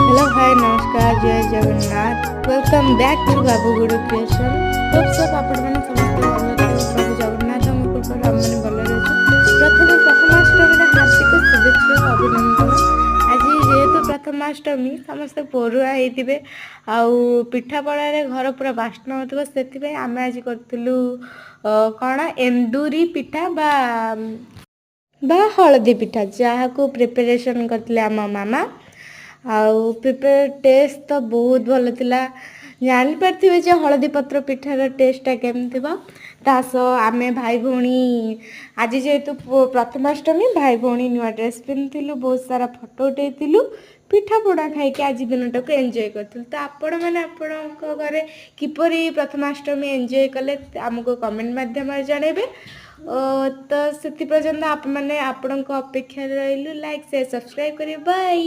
Hello hi नमस्कार जय Jagannath welcome back to बाबू गुड़ क्रिएशन। तो सब आपण मैंने समस्त प्रभु जगन्नाथ कृपा आम मैंने भल प्रथम प्रथमाष्टमी हार्दिक शुभेच्छा अभिनंदन। आज जेहेतु प्रथमाष्टमी समस्त परुआ होते आठापड़ा घर पूरा बाष्ण हो आम आज करूँ कौन एंदूरी पिठा बा हलदी पिठा जहाँ को प्रिपरेशन करते आम मामा आउ प्रिपेयर टेस्ट तो बहुत भल थिला। जानी पार्थिबे जे हलदी पत्र पिठार टेस्टा केमती सह आम भाई भौणी आज जेहेतु प्रथमाष्टमी भाई भौणी नुआ ड्रेस पिंधिलु बहुत सारा फोटो उठेलु पिठा पोड़ा खाई आज दिनटा को एंजॉय करूँ। तो आपण मैंने आपण घरे किपरि प्रथमाष्टमी एंजॉय कले आमको कमेंट माध्यम जनइबे। तो से पर्यंत आप मैंने आपण अपेक्षा रही लाइक शेयर सब्सक्राइब करें बाय।